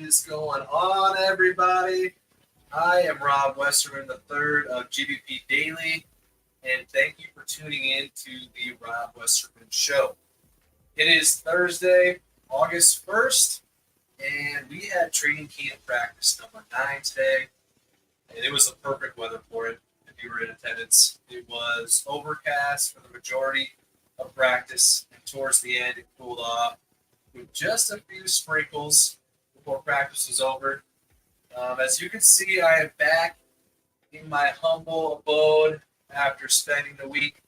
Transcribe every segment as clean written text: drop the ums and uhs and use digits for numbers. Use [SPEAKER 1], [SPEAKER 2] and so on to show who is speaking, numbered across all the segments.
[SPEAKER 1] is going on, everybody? I am Rob Westerman III of GBP Daily, and thank you for tuning in to the Rob Westerman Show. It is Thursday, August 1st, and we had training camp practice number 9 today, and it was the perfect weather for it if you were in attendance. It was overcast for the majority of practice, and towards the end it cooled off with just a few sprinkles before practice was over. As you can see, I am back in my humble abode after spending the week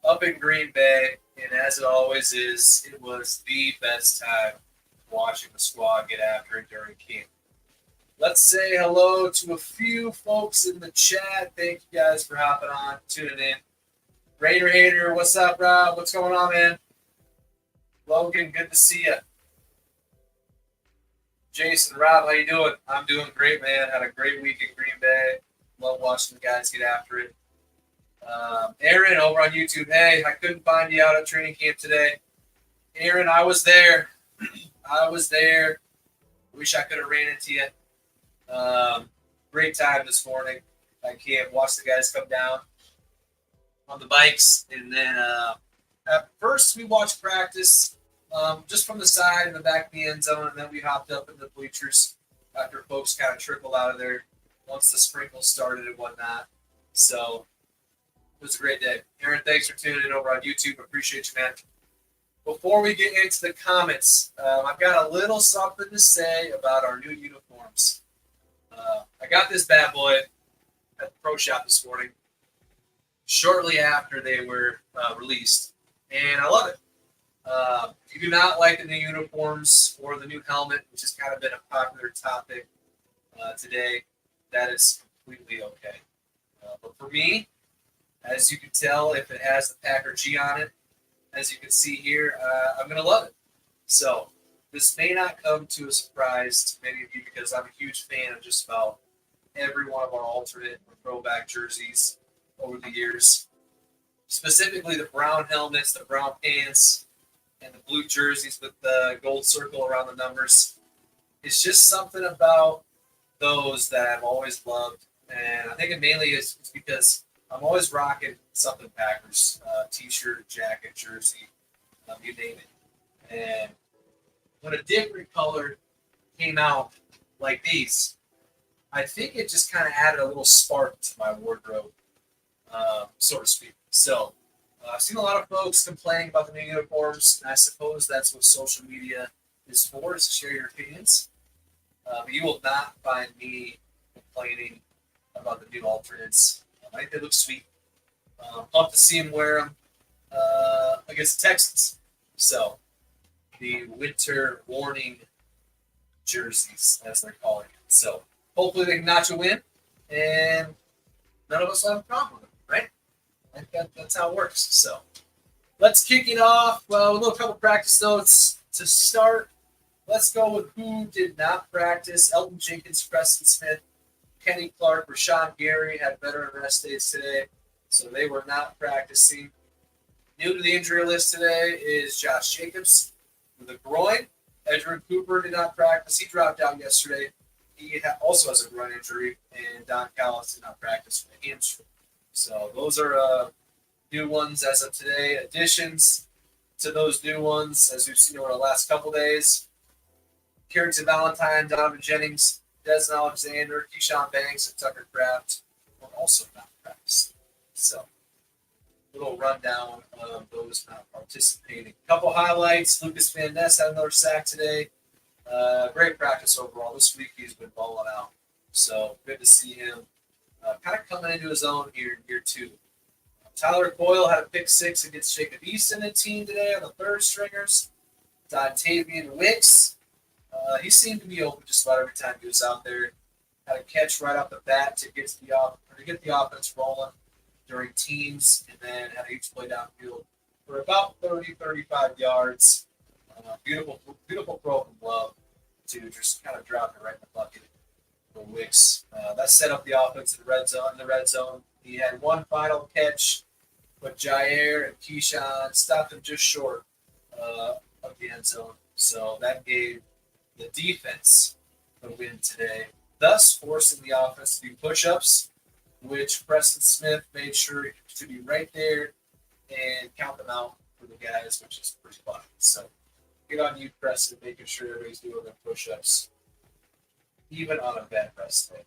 [SPEAKER 1] up in Green Bay, and as it always is, it was the best time watching the squad get after it during camp. Let's say hello to a few folks in the chat. Thank you guys for hopping on, tuning in. Raider Hater, what's up, Rob? What's going on, man? Logan, good to see you. Jason, Rob, how you doing? I'm doing great, man. Had a great week in Green Bay. Love watching the guys get after it. Aaron over on YouTube. Hey, I couldn't find you out at training camp today. Aaron, I was there. I was there. Wish I could have ran into you. Great time this morning at camp. Watched the guys come down on the bikes. And then at first we watched practice just from the side in the back of the end zone. And then we hopped up in the bleachers after folks kind of trickled out of there once the sprinkles started and whatnot. So it was a great day. Aaron, thanks for tuning in over on YouTube. Appreciate you, man. Before we get into the comments, I've got a little something to say about our new uniforms. I got this bad boy at the pro shop this morning, shortly after they were released, and I love it. If you do not like the new uniforms or the new helmet, which has kind of been a popular topic today, that is completely okay. But for me, as you can tell, if it has the Packer G on it, as you can see here, I'm going to love it. So this may not come to a surprise to many of you because I'm a huge fan of just about every one of our alternate or throwback jerseys over the years. Specifically the brown helmets, the brown pants, and the blue jerseys with the gold circle around the numbers. It's just something about those that I've always loved. And I think it mainly is because I'm always rocking something Packers, t-shirt, jacket, jersey, you name it. And when a different color came out like these, I think it just kind of added a little spark to my wardrobe, so to speak. So I've seen a lot of folks complaining about the new uniforms, and I suppose that's what social media is for, is to share your opinions. But you will not find me complaining about the new alternates. I think they look sweet. Pumped to see them wear them against the Texans. So, the winter warning jerseys, as they're calling it. So, hopefully they can notch a win, and none of us will have a problem with it, right? I think that's how it works. So, let's kick it off with a little couple practice notes to start. Let's go with who did not practice. Elton Jenkins, Preston Smith, Kenny Clark, Rashawn Gary had veteran rest days today, so they were not practicing. New to the injury list today is Josh Jacobs with a groin. Edgerrin Cooper did not practice. He dropped out yesterday. He also has a groin injury, and Don Callis did not practice with a hamstring. So those are new ones as of today. Additions to those new ones, as we've seen over the last couple days. Carrington Valentine, Donovan Jennings, Desmond Alexander, Keyshawn Banks, and Tucker Kraft were also not practicing. So, little rundown of those not participating. Couple highlights. Lucas Van Ness had another sack today. Great practice overall. This week he's been balling out. So, good to see him kind of coming into his own here in year 2. Tyler Coyle had a pick 6 against Jacob Easton and team today on the third stringers. Dontavian Wicks. He seemed to be open just about every time he was out there. Had a catch right off the bat to get the offense rolling during teams, and then had a huge play downfield for about 30, 35 yards. Beautiful throw from Love to just kind of drop it right in the bucket for Wicks. That set up the offense in the red zone. He had one final catch, but Jair and Keyshawn stopped him just short of the end zone. So that gave the defense the win today, thus forcing the offense to do push-ups, which Preston Smith made sure to be right there and count them out for the guys, which is pretty fun. So good on you, Preston, making sure everybody's doing their push-ups, even on a bad press day.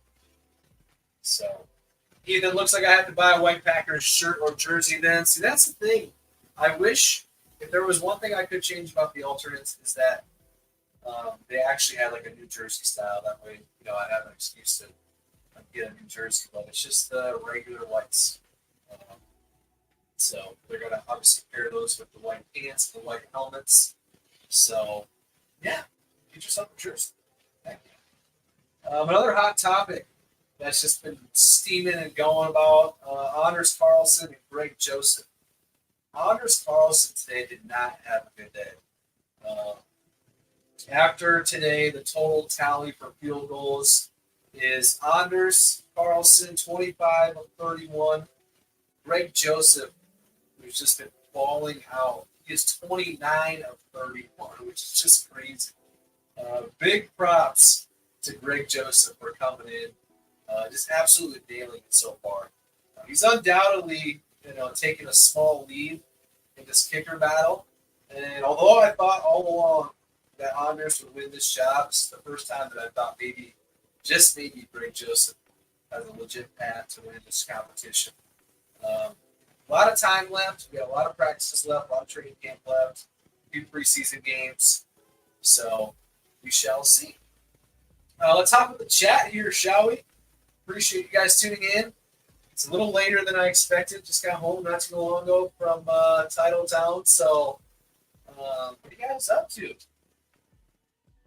[SPEAKER 1] So Ethan, looks like I have to buy a White Packers shirt or jersey then. See, that's the thing. I wish if there was one thing I could change about the alternates is that they actually had like a New Jersey style. That way, I have an excuse to get a New Jersey, but it's just the regular whites. So they're going to obviously pair those with the white pants and the white helmets. So, yeah, get yourself a jersey. Thank you. Another hot topic that's just been steaming and going about Anders Carlson and Greg Joseph. Anders Carlson today did not have a good day. After today, the total tally for field goals is Anders Carlson, 25 of 31. Greg Joseph, who's just been falling out, he is 29 of 31, which is just crazy. Big props to Greg Joseph for coming in, just absolutely nailing it so far. He's undoubtedly, taking a small lead in this kicker battle. And although I thought all along that Anders would win this job, this is the first time that I thought maybe Greg Joseph has a legit path to win this competition. A lot of time left. We got a lot of practices left, a lot of training camp left, a few preseason games. So we shall see. Let's hop with the chat here, shall we? Appreciate you guys tuning in. It's a little later than I expected. Just got home not too long ago from Titletown. So what are you guys up to?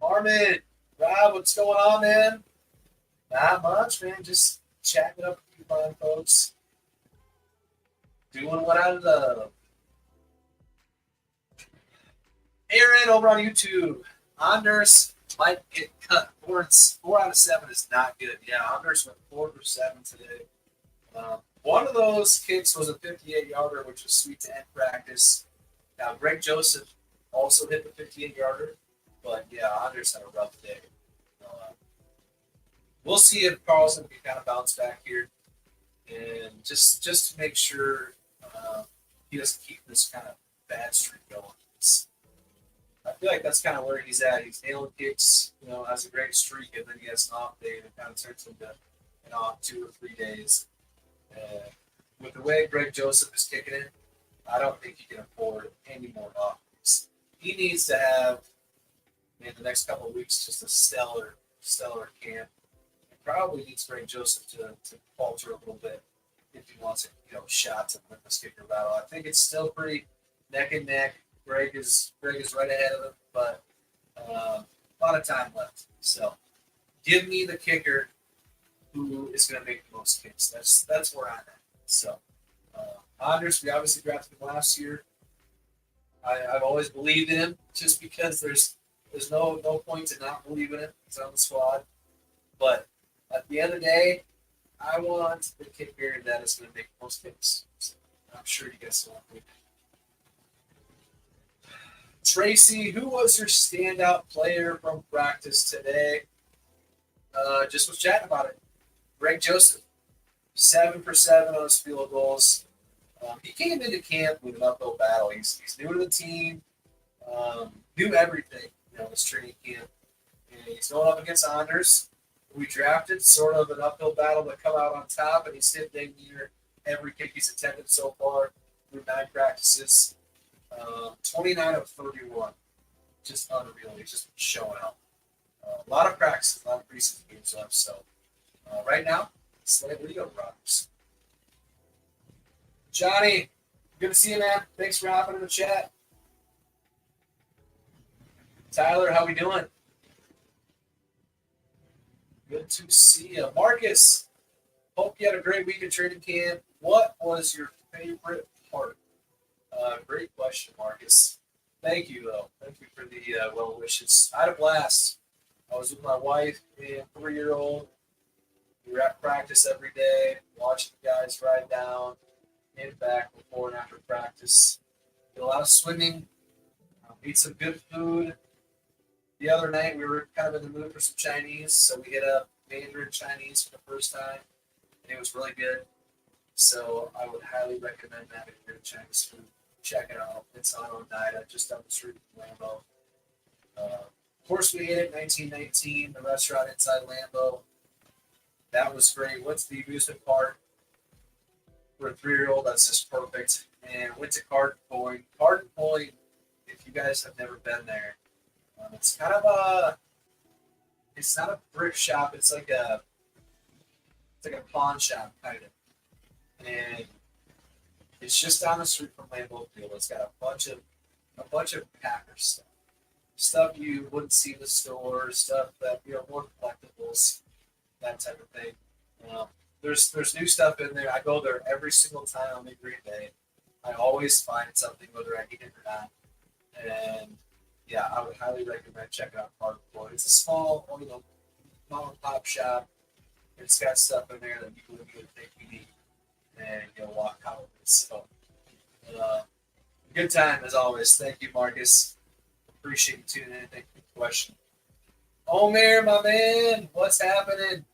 [SPEAKER 1] Armin, Rob, what's going on, man? Not much, man. Just chatting up with you fine folks. Doing what I love. Aaron over on YouTube. Anders might get cut. 4 out of 7 is not good. Yeah, Anders went 4 for 7 today. One of those kicks was a 58-yarder, which was sweet to end practice. Now, Greg Joseph also hit the 58-yarder. But, yeah, Anders had a rough day. We'll see if Carlson can kind of bounce back here. And just to make sure he doesn't keep this kind of bad streak going. I feel like that's kind of where he's at. He's nailing kicks, has a great streak, and then he has an off day, and it kind of turns into an off 2 or 3 days. With the way Greg Joseph is kicking it, I don't think he can afford any more off days. He needs to have, in the next couple of weeks, just a stellar camp. He probably needs Greg Joseph to falter a little bit if he wants a shot to win this kicker battle. I think it's still pretty neck and neck. Greg is right ahead of him, but a lot of time left. So give me the kicker who is going to make the most kicks. That's where I'm at. So Anders, we obviously drafted him last year. I've always believed in him just because there's no point to not believe in him. He's on the squad. But at the end of the day, I want the kicker that is going to make the most kicks. So I'm sure you guys will agree. Tracy, who was your standout player from practice today? Just was chatting about it. Greg Joseph, 7 for 7 on his field goals. He came into camp with an uphill battle. He's new to the team, knew everything, this training camp. And he's going up against Anders, who we drafted, sort of an uphill battle to come out on top, and he's hit dang near every kick he's attempted so far through 9 practices. 29 of 31. Just unreal. He's just showing up. A lot of practice, a lot of preseason games left. So right now, Slate Leo Robbers. Johnny, good to see you, man. Thanks for hopping in the chat. Tyler, how we doing? Good to see you. Marcus, hope you had a great week at training camp. What was your favorite part? Great question, Marcus. Thank you, though. Thank you for the well wishes. I had a blast. I was with my wife and 3-year-old. We were at practice every day, watching the guys ride down, and back before and after practice. Did a lot of swimming, ate some good food, The other night we were kind of in the mood for some Chinese, so we hit up Mandarin Chinese for the first time, and it was really good. So I would highly recommend that if you're Chinese food. Check it out. It's on Oneida, just down the street from Lambeau. Of course, we ate it in 1919, the restaurant inside Lambeau. That was great. Went to the amusement park for a 3-year-old. That's just perfect. And went to Garden Point. Garden Point, if you guys have never been there, it's kind of it's not a brick shop. It's like a pawn shop kind of, and it's just down the street from Lambeau Field. It's got a bunch of Packers stuff you wouldn't see in the store, stuff that more collectibles, that type of thing. There's new stuff in there. I go there every single time I'm in Green Bay. I always find something, whether I need it or not. And yeah, I would highly recommend checking out Garden Point. It's a small, mom and pop shop. It's got stuff in there that you wouldn't even think you need, and you'll walk out with it. So, good time as always. Thank you, Marcus. Appreciate you tuning in. Thank you for the question. Omer, my man, what's happening?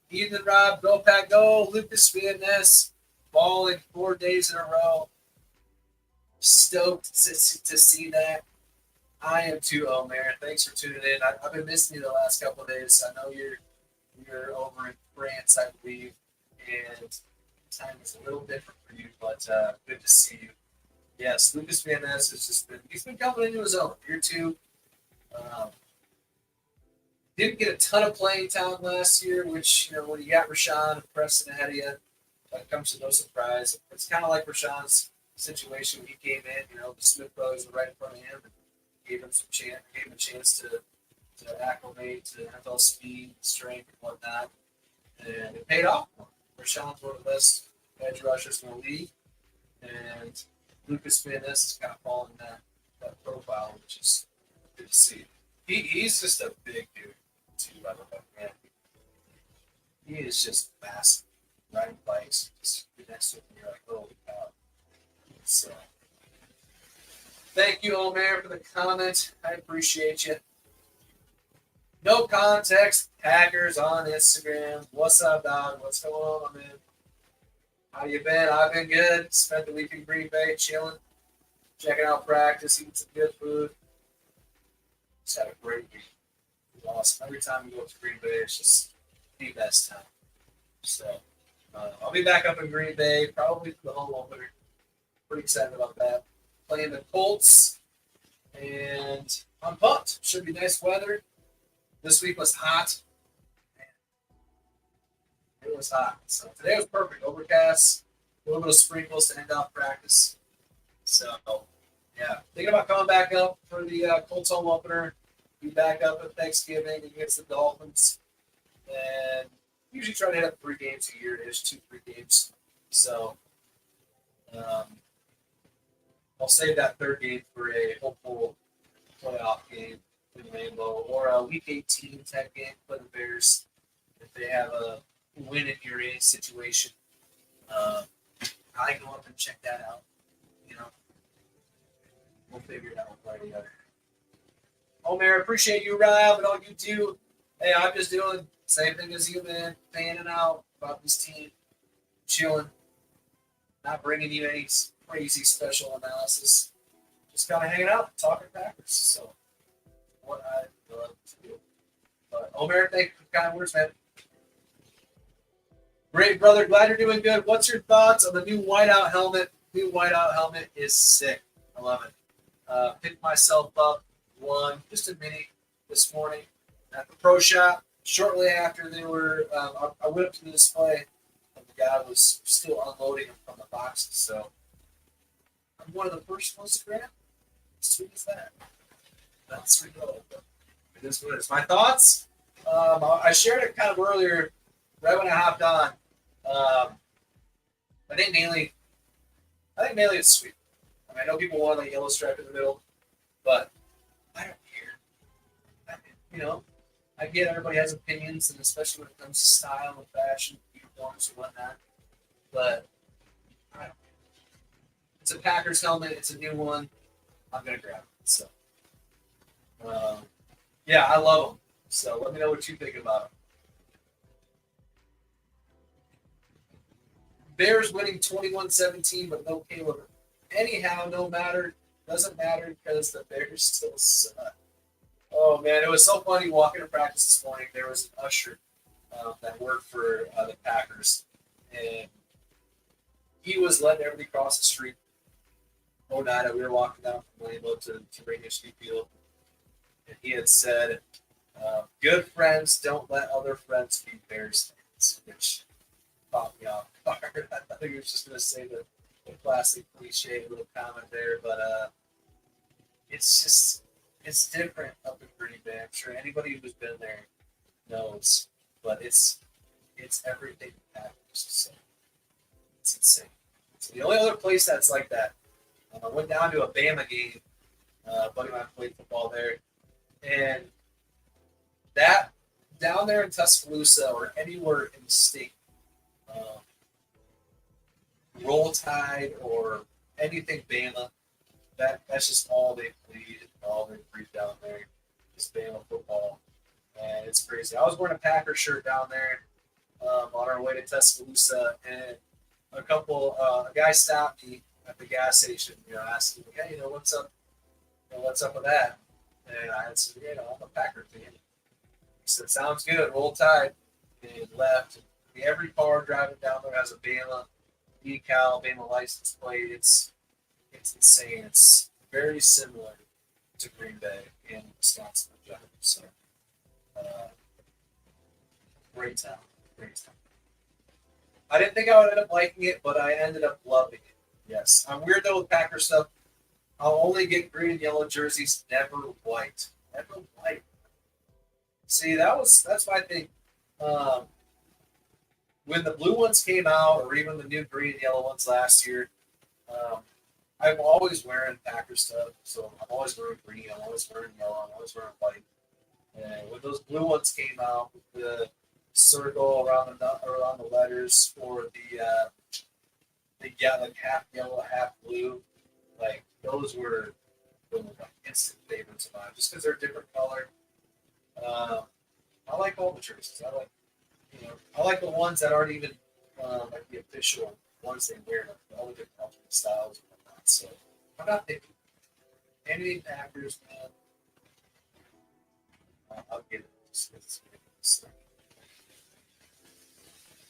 [SPEAKER 1] Ethan, Rob, go Pack, go. Lucas VNS, balling 4 days in a row. Stoked to see that. I am too, Omer. Thanks for tuning in. I've been missing you the last couple of days. I know you're over in France, I believe, and time is a little different for you, but good to see you. Yes, Lucas Van Ness he's been coming into his own. Year 2. Didn't get a ton of playing time last year, which, when you got Rashawn and Preston ahead of you, that comes to no surprise. It's kind of like Rashawn's situation when he came in. The Smith brothers were right in front of him and gave him a chance to acclimate to NFL speed, strength, and whatnot. And it paid off. Rashawn's one of the best edge rushers in the league. And Lucas Van Ness is kind of following that profile, which is good to see. He's just a big dude, too, by the way, man. He is just massive. Riding bikes, just next to him, you're like, holy cow. So, thank you, Omer, for the comment. I appreciate you. No context, Packers on Instagram. What's up, dog? What's going on, man? How you been? I've been good. Spent the week in Green Bay, chilling, checking out practice, eating some good food. Just had a great week. It was awesome. Every time we go to Green Bay, it's just the best time. So, I'll be back up in Green Bay, probably for the home opener. Pretty excited about that. Playing the Colts, and I'm pumped. Should be nice weather. This week was hot. It was hot. So today was perfect. Overcast, a little bit of sprinkles to end off practice. So, yeah. Thinking about coming back up for the Colts home opener. Be back up at Thanksgiving against the Dolphins. And usually try to hit up 3 games a year. There's 2-3 games. So, I'll save that third game for a hopeful playoff game in Lambeau or a Week 18 type game for the Bears if they have a win in your A situation. I go up and check that out. We'll figure it out one way or the other. Omer, appreciate you, Rob, and all you do. Hey, I'm just doing the same thing as you, man. Fanning out about this team, chilling, not bringing you any crazy special analysis. Just kind of hanging out, talking Packers. So, what I love to do. But Omer, thank you for the kind words, man. Great, brother. Glad you're doing good. What's your thoughts on the new whiteout helmet? New whiteout helmet is sick. I love it. Picked myself up one, just a mini, this morning at the pro shop. Shortly after they were, I went up to the display, and the guy was still unloading them from the boxes. So I'm one of the first ones to grab. As sweet as that. That's real. It is what it is. My thoughts? I shared it kind of earlier, right when I hopped on. I think mainly it's sweet. I know people want a yellow stripe in the middle, but I don't care. I get everybody has opinions, and especially when it comes to style and fashion, uniforms and whatnot. But I don't care. It's a Packers helmet. It's a new one. I'm gonna grab it. So, Yeah, I love them. So let me know what you think about them. Bears winning 21-17, but no Caleb. Anyhow, no matter. Doesn't matter because the Bears still suck. Oh, man. It was so funny walking to practice this morning. There was an usher that worked for the Packers. And he was letting everybody cross the street. Oneida, we were walking down from Lambeau to Radio Street Field. And he had said, good friends don't let other friends be Bears fans, which caught me off guard. I thought he was just going to say the classic cliche little comment there, but it's different up in Green Bay. I'm sure anybody who's been there knows, but it's everything that happens. So it's insane. So the only other place that's like that, I went down to a Bama game. A buddy of mine played football there, and that down there in Tuscaloosa or anywhere in the state, Roll Tide or anything Bama, that's just all they bleed, all they breathe down there is Bama football, and it's crazy. I was wearing a Packer shirt down there on our way to Tuscaloosa, and a guy stopped me at the gas station, asking me, hey, what's up? What's up with that? And I said, I'm a Packer fan. He said, sounds good, Roll Tide, and left. Every car driving down there has a Bama decal, Bama license plate. It's insane. It's very similar to Green Bay and Wisconsin in general. So, great town. I didn't think I would end up liking it, but I ended up loving it. Yes. I'm weird though with Packer stuff. I'll only get green and yellow jerseys, never white. Never white. See, that's my thing. When the blue ones came out, or even the new green and yellow ones last year, I'm always wearing Packer stuff. So I'm always wearing green, I'm always wearing yellow, I'm always wearing white. And when those blue ones came out with the circle around the letters, or the like half yellow, half blue, like those were like instant favorites of mine, just because they're a different color. I like all the jerseys. I like the ones that aren't even like the official ones they wear, like all the different alternate styles and whatnot. So I'm not thinking any Packers, man. I'll get it.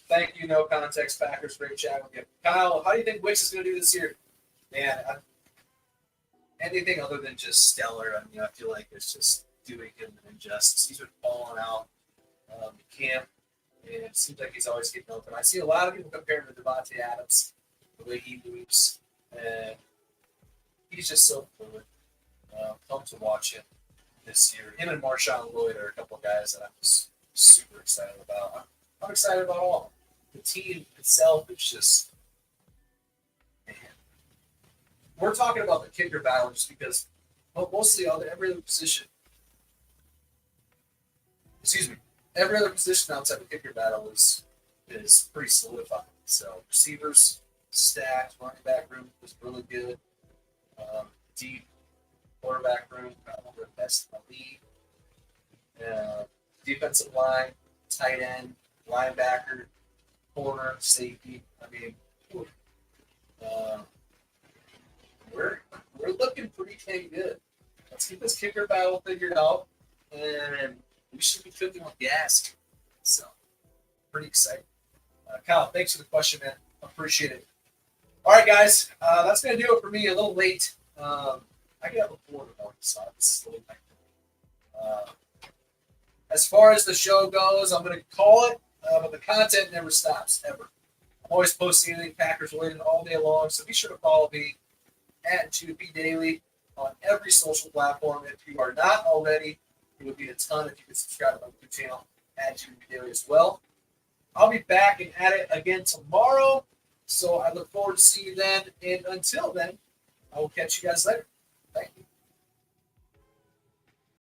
[SPEAKER 1] Thank you, No Context Packers. Great chat with you, Kyle. How do you think Wicks is going to do this year, man? Anything other than just stellar. I feel like it's just doing him an injustice. He's been falling out. He can't. And it seems like he's always getting open. I see a lot of people compare him to Devontae Adams, the way he moves, and he's just so fluid. Fun to watch him this year. Him and Marshawn Lloyd are a couple of guys that I'm just super excited about. I'm excited about all of them. The team itself is just, man. We're talking about the kicker battle just because mostly every other position. Every other position outside the kicker battle is pretty solidified. So receivers stacked, running back room was really good. Deep quarterback room, probably one of the best in the league. Defensive line, tight end, linebacker, corner, safety. We're looking pretty dang good. Let's get this kicker battle figured out, and we should be cooking with gas. So, pretty excited. Kyle, thanks for the question, man. Appreciate it. All right, guys. That's going to do it for me. A little late. I get up at 4 in the morning, so it's a little late. As far as the show goes, I'm going to call it, but the content never stops, ever. I'm always posting anything Packers related all day long, so be sure to follow me at GP Daily on every social platform. If you are not already, it would mean a ton if you could subscribe to my YouTube channel at GP Daily as well. I'll be back and at it again tomorrow, so I look forward to seeing you then. And until then, I will catch you guys later.